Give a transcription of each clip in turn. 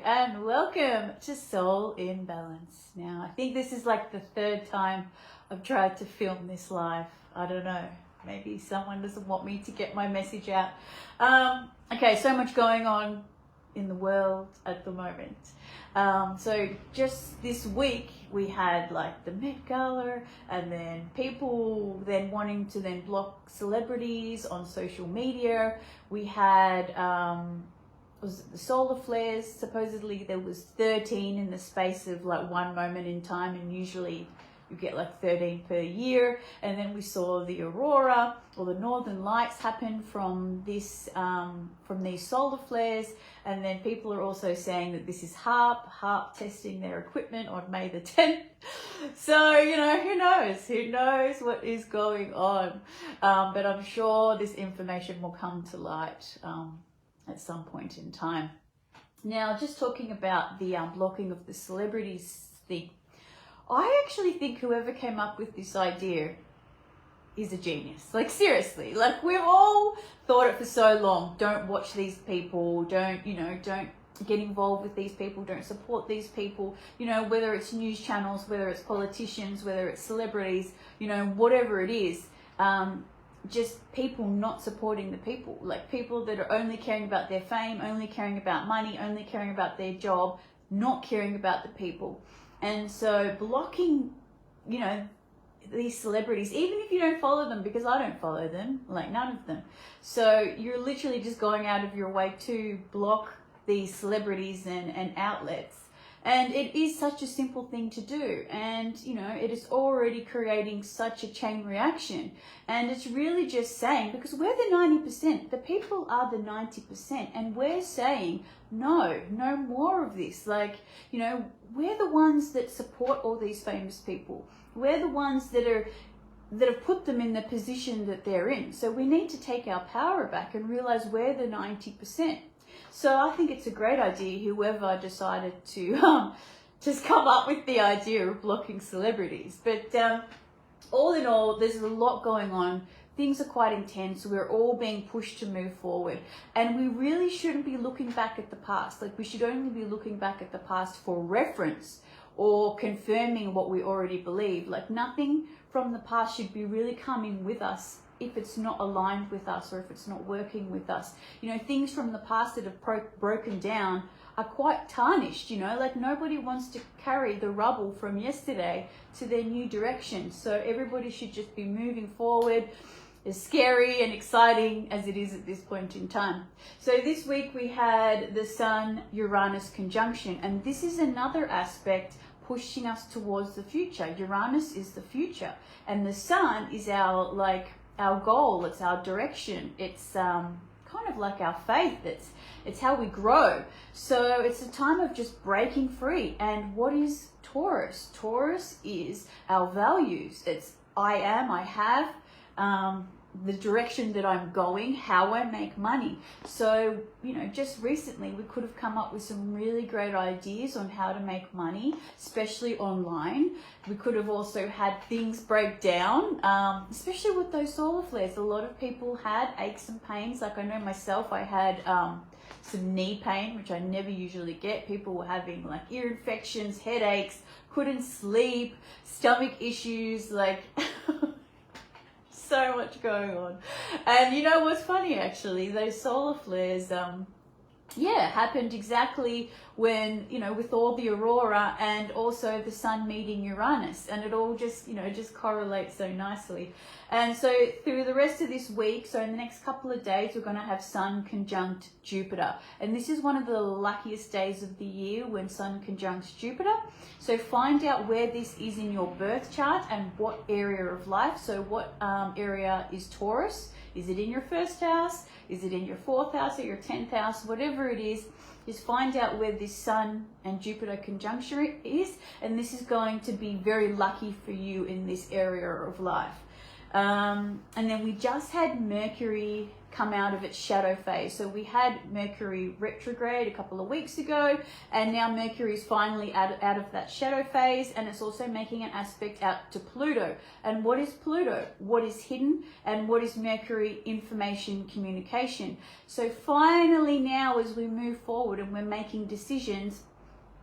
and welcome to Soul in Balance. Now, I think this is like the third time I've tried to film this live. I don't know, maybe someone doesn't want me to get my message out. Okay, so much going on in the world at the moment. So just this week we had like the Met Gala, and then people then wanting to then block celebrities on social media. We had was it the solar flares? Supposedly there was 13 in the space of like one moment in time, and usually you get like 13 per year. And then we saw the aurora or the northern lights happen from this from these solar flares. And then people are also saying that this is HAARP testing their equipment on May the 10th. So, you know, who knows what is going on. But I'm sure this information will come to light at some point in time. Now, just talking about the blocking of the celebrities thing, I actually think whoever came up with this idea is a genius. Like, seriously, like we've all thought it for so long. Don't watch these people. Don't get involved with these people. Don't support these people. You know, whether it's news channels, whether it's politicians, whether it's celebrities, you know, whatever it is, just people not supporting the people. Like people that are only caring about their fame, only caring about money, only caring about their job, not caring about the people. And so blocking, you know, these celebrities, even if you don't follow them, because I don't follow them, like none of them. So you're literally just going out of your way to block these celebrities and outlets. And it is such a simple thing to do. And, you know, it is already creating such a chain reaction. And it's really just saying, because we're the 90%, the people are the 90%. And we're saying, no more of this. Like, you know, we're the ones that support all these famous people. We're the ones that have put them in the position that they're in. So we need to take our power back and realize we're the 90%. So I think it's a great idea, whoever decided to just come up with the idea of blocking celebrities. But all in all, there's a lot going on. Things are quite intense. We're all being pushed to move forward. And we really shouldn't be looking back at the past. Like, we should only be looking back at the past for reference or confirming what we already believe. Like, nothing from the past should be really coming with us if it's not aligned with us or if it's not working with us. You know, things from the past that have broken down are quite tarnished, you know, like nobody wants to carry the rubble from yesterday to their new direction. So everybody should just be moving forward, as scary and exciting as it is at this point in time. So this week we had the Sun-Uranus conjunction, and this is another aspect pushing us towards the future. Uranus is the future, and the Sun is our goal, it's our direction, it's kind of like our faith, it's how we grow. So it's a time of just breaking free. And what is Taurus? Taurus is our values. It's I am, I have, the direction that I'm going, how I make money. So, you know, just recently we could have come up with some really great ideas on how to make money, especially online. We could have also had things break down, especially with those solar flares. A lot of people had aches and pains. Like I know myself, I had some knee pain, which I never usually get. People were having like ear infections, headaches, couldn't sleep, stomach issues, like so much going on. And you know what's funny, actually, those solar flares happened exactly when, you know, with all the aurora and also the sun meeting Uranus, and it all just, you know, just correlates so nicely. And so through the rest of this week, so in the next couple of days, we're going to have Sun conjunct Jupiter. And this is one of the luckiest days of the year when Sun conjuncts Jupiter. So find out where this is in your birth chart and what area of life. So what area is Taurus? Is it in your first house? Is it in your fourth house or your 10th house? Whatever it is find out where this Sun and Jupiter conjunction is. And this is going to be very lucky for you in this area of life. And then we just had Mercury come out of its shadow phase. So we had Mercury retrograde a couple of weeks ago, and now Mercury is finally out of that shadow phase, and it's also making an aspect out to Pluto. And what is Pluto? What is hidden? And what is Mercury? Information, communication. So finally now, as we move forward and we're making decisions,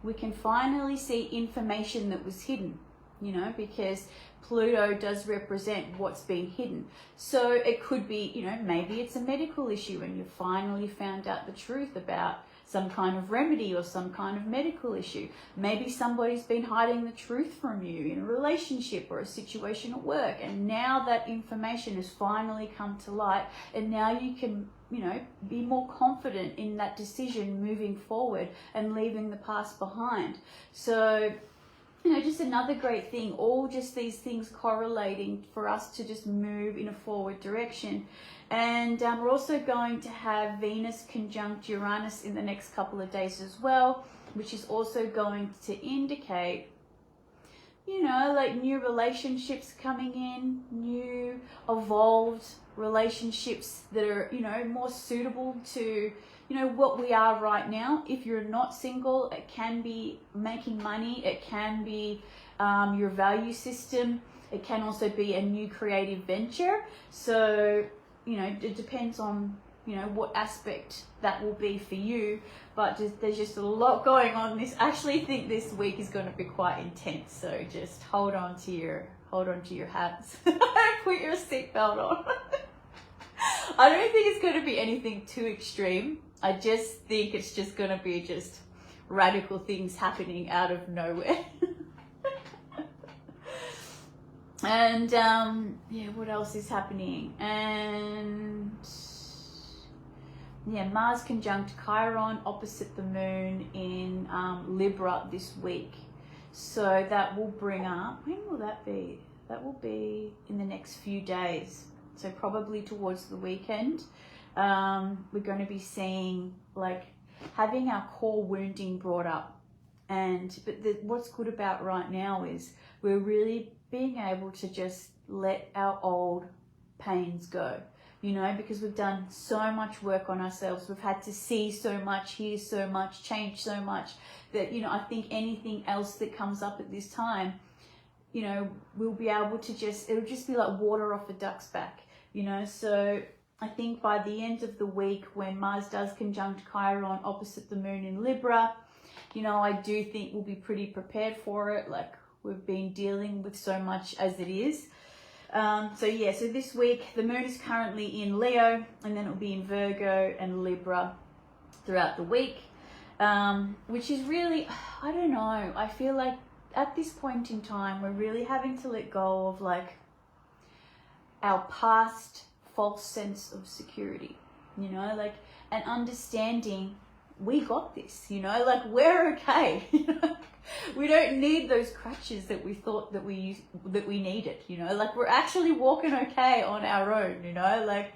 we can finally see information that was hidden, you know, because Pluto does represent what's been hidden. So it could be, you know, maybe it's a medical issue and you finally found out the truth about some kind of remedy or some kind of medical issue. Maybe somebody's been hiding the truth from you in a relationship or a situation at work, and now that information has finally come to light, and now you can, you know, be more confident in that decision moving forward and leaving the past behind. So, you know, just another great thing, all just these things correlating for us to just move in a forward direction. And we're also going to have Venus conjunct Uranus in the next couple of days as well, which is also going to indicate, you know, like new relationships coming in, new evolved relationships that are, you know, more suitable to, you know, what we are right now. If you're not single, it can be making money, it can be your value system, it can also be a new creative venture. So, you know, it depends on, you know, what aspect that will be for you, but there's just a lot going on. I actually think this week is going to be quite intense, so just hold on to your hats. Put your seatbelt on. I don't think it's going to be anything too extreme. I just think it's just going to be just radical things happening out of nowhere. And yeah, what else is happening? And yeah, Mars conjunct Chiron opposite the moon in Libra this week. So that will bring up, when will that be? That will be in the next few days. So probably towards the weekend. We're going to be seeing, like, having our core wounding brought up. But what's good about right now is we're really being able to just let our old pains go, you know, because we've done so much work on ourselves. We've had to see so much, hear so much, change so much that, you know, I think anything else that comes up at this time, you know, we'll be able to it'll just be like water off a duck's back, you know. So I think by the end of the week, when Mars does conjunct Chiron opposite the moon in Libra, you know, I do think we'll be pretty prepared for it. Like, we've been dealing with so much as it is. So yeah, so this week, the moon is currently in Leo, and then it'll be in Virgo and Libra throughout the week, which is really, I don't know, I feel like at this point in time, we're really having to let go of, like, our past false sense of security, you know, like, and understanding we got this, you know, like, we're okay. You know? We don't need those crutches that we thought that we needed, you know, like, we're actually walking okay on our own, you know, like.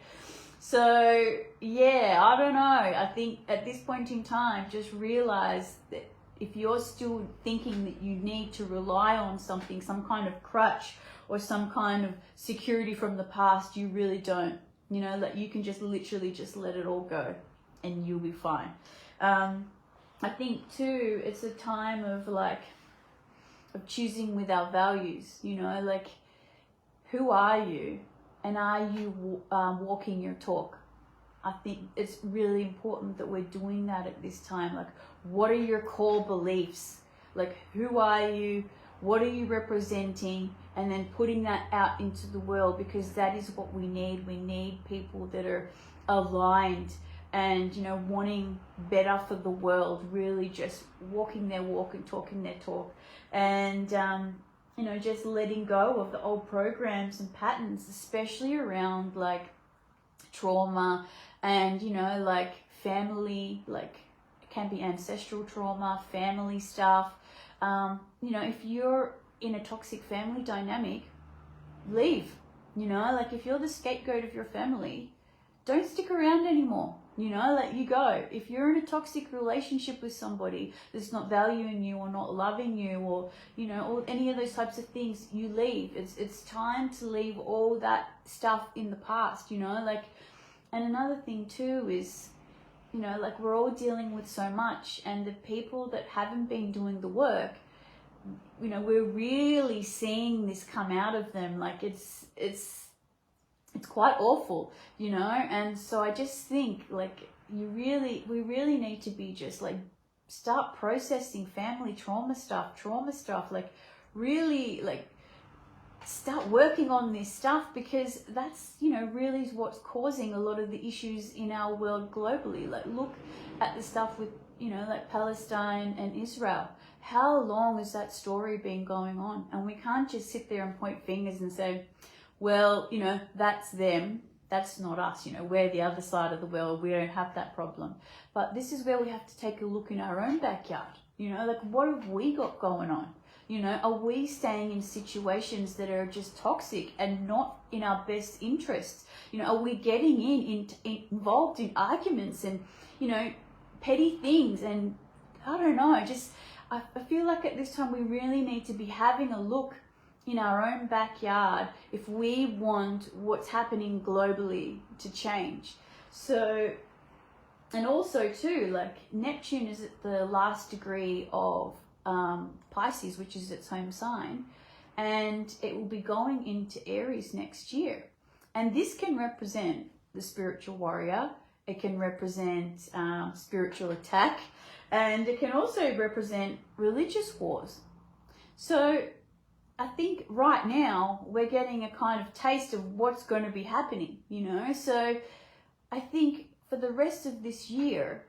So yeah, I don't know, I think at this point in time, just realize that if you're still thinking that you need to rely on something, some kind of crutch or some kind of security from the past, you really don't, you know, like, you can just literally just let it all go and you'll be fine. I think too, it's a time of, like, of choosing with our values, you know, like, who are you, and are you walking your talk? I think it's really important that we're doing that at this time. Like, what are your core beliefs? Like, who are you? What are you representing? And then putting that out into the world, because that is what we need. We need people that are aligned and, you know, wanting better for the world, really just walking their walk and talking their talk. And, you know, just letting go of the old programs and patterns, especially around, like, trauma and, you know, like, family, like, it can be ancestral trauma, family stuff. You know, if you're in a toxic family dynamic, leave, you know, like, if you're the scapegoat of your family, don't stick around anymore, you know, let you go. If you're in a toxic relationship with somebody that's not valuing you or not loving you, or, you know, or any of those types of things, you leave. It's time to leave all that stuff in the past, you know, like, And another thing too is, you know, like we're all dealing with so much, and the people that haven't been doing the work, you know, we're really seeing this come out of them. Like it's quite awful, you know. And so I just think like we really need to be just like start processing family trauma stuff, like really like start working on this stuff, because that's, you know, really is what's causing a lot of the issues in our world globally. Like look at the stuff with, you know, like Palestine and Israel. How long has that story been going on? And we can't just sit there and point fingers and say, well, you know, that's them, that's not us, you know, we're the other side of the world, we don't have that problem. But this is where we have to take a look in our own backyard, you know, like what have we got going on? You know, are we staying in situations that are just toxic and not in our best interests? You know, are we getting involved in arguments and, you know, petty things? And I don't know, just I feel like at this time we really need to be having a look in our own backyard if we want what's happening globally to change. So, and also too, like Neptune is at the last degree of Pisces, which is its home sign, and it will be going into Aries next year. And this can represent the spiritual warrior, it can represent spiritual attack, and it can also represent religious wars. So I think right now we're getting a kind of taste of what's going to be happening, you know. So I think for the rest of this year,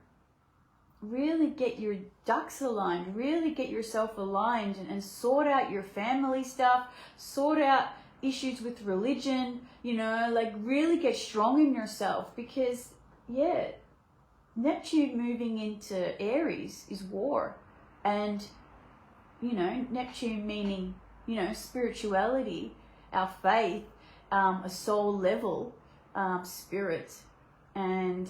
really get your ducks aligned, really get yourself aligned, and sort out your family stuff, sort out issues with religion, you know, like really get strong in yourself, because yeah, Neptune moving into Aries is war. And, you know, Neptune meaning, you know, spirituality, our faith, a soul level, spirit, and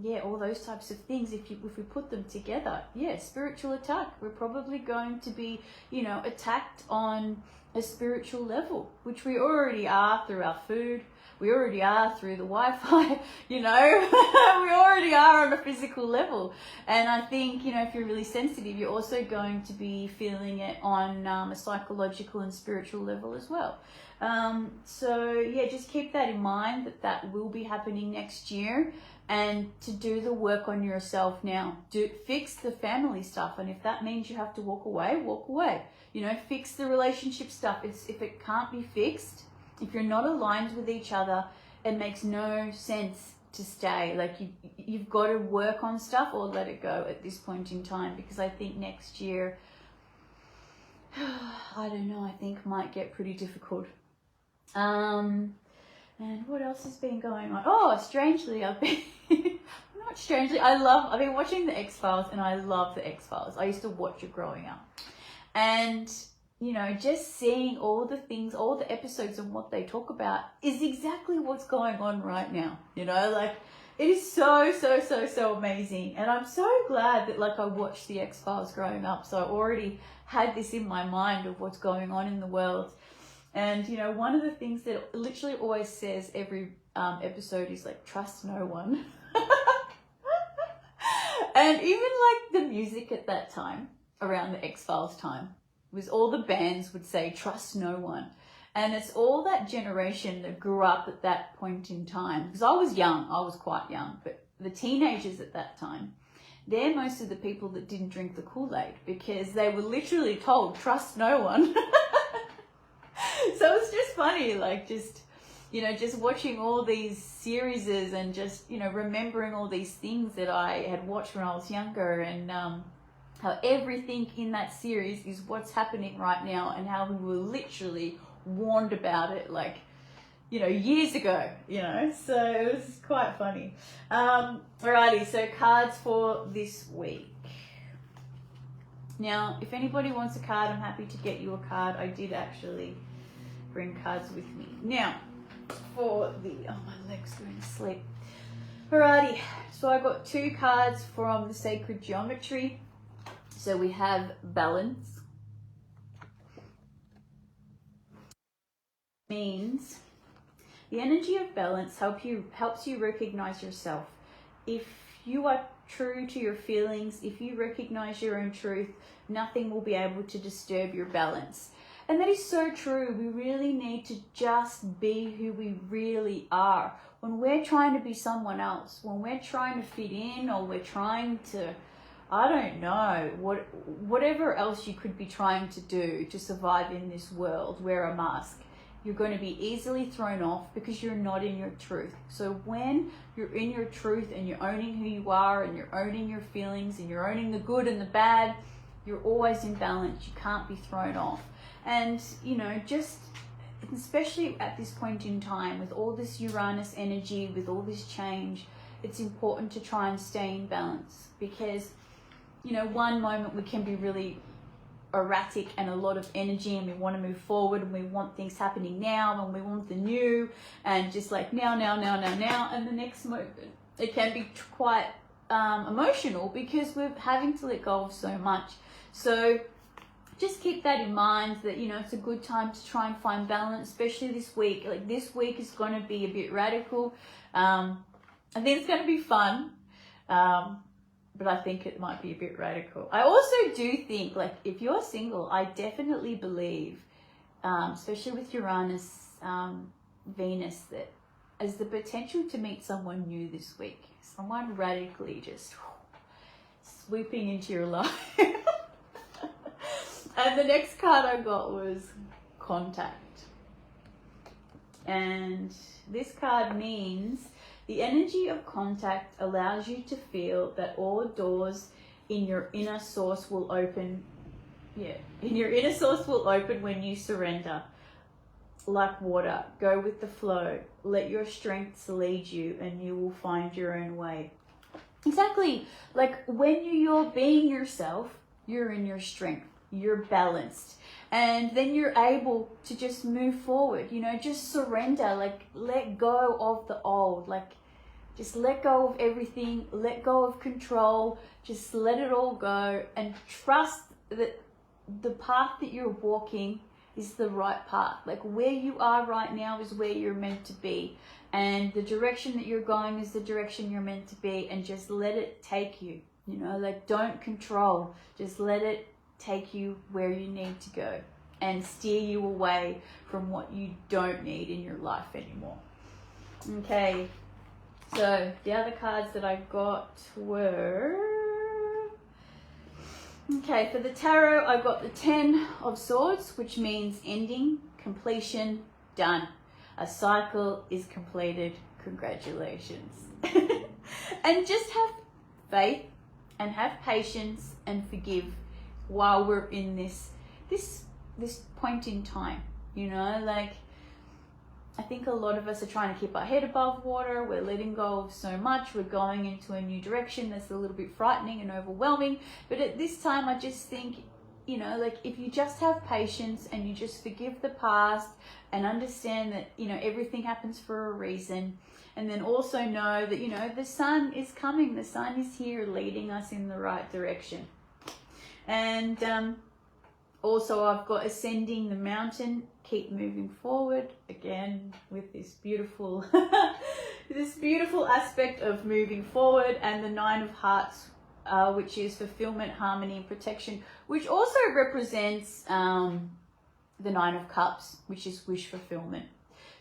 yeah, all those types of things. If we put them together, yeah, spiritual attack. We're probably going to be, you know, attacked on a spiritual level, which we already are through our food. We already are through the Wi-Fi, you know, we already are on a physical level. And I think, you know, if you're really sensitive, you're also going to be feeling it on a psychological and spiritual level as well. So yeah, just keep that in mind, that will be happening next year, and to do the work on yourself now. Fix the family stuff. And if that means you have to walk away, walk away. You know, fix the relationship stuff. If it can't be fixed, if you're not aligned with each other, it makes no sense to stay. Like you've got to work on stuff or let it go at this point in time, because I think next year, I don't know, I think might get pretty difficult. And what else has been going on? Oh, strangely, I've been not strangely, I've been watching the X-Files, and I love the X-Files. I used to watch it growing up, and you know, just seeing all the things, all the episodes and what they talk about is exactly what's going on right now. You know, like it is so amazing. And I'm so glad that like I watched the X-Files growing up. So I already had this in my mind of what's going on in the world. And, you know, one of the things that it literally always says every episode is like, trust no one. And even like the music at that time, around the X-Files time, was all the bands would say, trust no one. And it's all that generation that grew up at that point in time. Because I was young, I was quite young, but the teenagers at that time, they're most of the people that didn't drink the Kool-Aid, because they were literally told, trust no one. So it's just funny, like just, you know, just watching all these series and just, you know, remembering all these things that I had watched when I was younger, and how everything in that series is what's happening right now, and how we were literally warned about it, like, you know, years ago, you know, so it was quite funny. Alrighty, so cards for this week. Now, if anybody wants a card, I'm happy to get you a card. I did actually bring cards with me. Now, for the, oh, my leg's going to sleep. Alrighty, so I got 2 cards from the Sacred Geometry. So we have balance. Means The energy of balance helps you recognize yourself. If you are true to your feelings, if you recognize your own truth, nothing will be able to disturb your balance. And that is so true. We really need to just be who we really are. When we're trying to be someone else, when we're trying to fit in, or we're trying to, I don't know, whatever else you could be trying to do to survive in this world, wear a mask. You're going to be easily thrown off because you're not in your truth. So when you're in your truth and you're owning who you are and you're owning your feelings and you're owning the good and the bad, you're always in balance. You can't be thrown off. And, you know, just especially at this point in time with all this Uranus energy, with all this change, it's important to try and stay in balance because, you know, one moment we can be really erratic and a lot of energy and we want to move forward and we want things happening now and we want the new and just like now, and the next moment it can be quite emotional because we're having to let go of so much. So just keep that in mind that, you know, it's a good time to try and find balance, especially this week. Like this week is going to be a bit radical. I think it's going to be fun. But I think it might be a bit radical. I also do think, like, if you're single, I definitely believe, especially with Uranus, Venus, that has the potential to meet someone new this week. Someone radically just sweeping into your life. And the next card I got was Contact. And this card means the energy of contact allows you to feel that all doors in your inner source will open. In your inner source will open when you surrender. Like water, go with the flow. Let your strengths lead you and you will find your own way. Exactly. Like when you're being yourself, you're in your strength. You're balanced. And then you're able to just move forward, you know, just surrender, like let go of the old, like just let go of everything, let go of control, just let it all go and trust that the path that you're walking is the right path. Like where you are right now is where you're meant to be. And the direction that you're going is the direction you're meant to be, and just let it take you, you know, like don't control, just let it take you where you need to go and steer you away from what you don't need in your life anymore. Okay, so the other cards that I got were, okay, for the tarot I got the 10 of Swords, which means ending, completion, done. A cycle is completed. Congratulations. And just have faith and have patience and forgive while we're in this point in time, you know, like I think a lot of us are trying to keep our head above water. We're letting go of so much. We're going into a new direction that's a little bit frightening and overwhelming. But at this time, I just think, you know, like if you just have patience and you just forgive the past and understand that, you know, everything happens for a reason. And then also know that, you know, the sun is coming. The sun is here leading us in the right direction. And also I've got ascending the mountain, keep moving forward, again with this beautiful this beautiful aspect of moving forward, and the 9 of Hearts, which is fulfillment, harmony and protection, which also represents the 9 of Cups, which is wish fulfillment.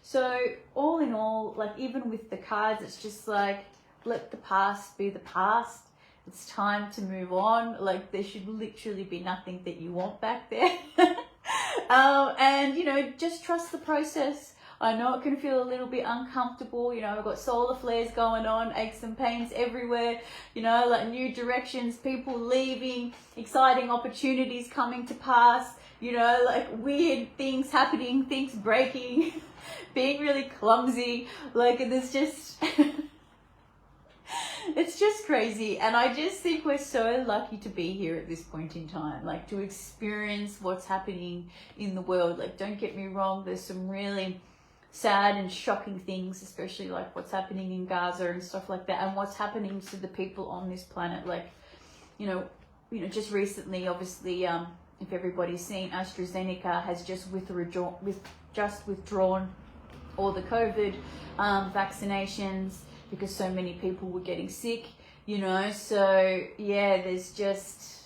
So all in all, like even with the cards, it's just like let the past be the past. It's time to move on. Like there should literally be nothing that you want back there. And, you know, just trust the process. I know it can feel a little bit uncomfortable. You know, I've got solar flares going on, aches and pains everywhere, you know, like new directions, people leaving, exciting opportunities coming to pass, you know, like weird things happening, things breaking, being really clumsy. Like there's just... It's just crazy, and I just think we're so lucky to be here at this point in time, like to experience what's happening in the world. Like don't get me wrong, there's some really sad and shocking things, especially like what's happening in Gaza and stuff like that, and what's happening to the people on this planet. Like, you know, just recently, obviously, if everybody's seen, AstraZeneca has just withdrawn or the COVID vaccinations, because so many people were getting sick, you know. So yeah, there's just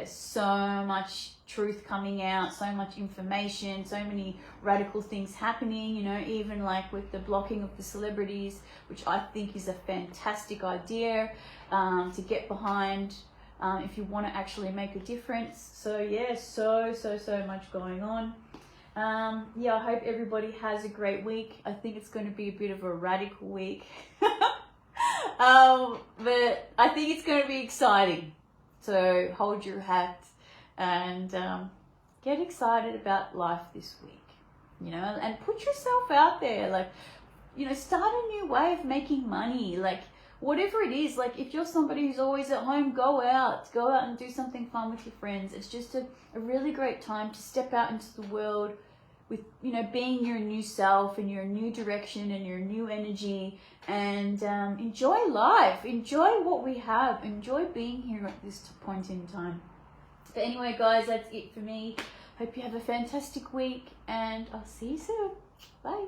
so much truth coming out, so much information, so many radical things happening, you know, even like with the blocking of the celebrities, which I think is a fantastic idea to get behind if you want to actually make a difference. So yeah, so much going on. Yeah, I hope everybody has a great week. I think it's going to be a bit of a radical week. But I think it's going to be exciting. So hold your hat and get excited about life this week, you know, and put yourself out there. Like, you know, start a new way of making money. Like, whatever it is, like if you're somebody who's always at home, go out and do something fun with your friends. It's just a really great time to step out into the world with, you know, being your new self and your new direction and your new energy, and enjoy life, enjoy what we have, enjoy being here at this point in time. But anyway, guys, that's it for me. Hope you have a fantastic week, and I'll see you soon. Bye.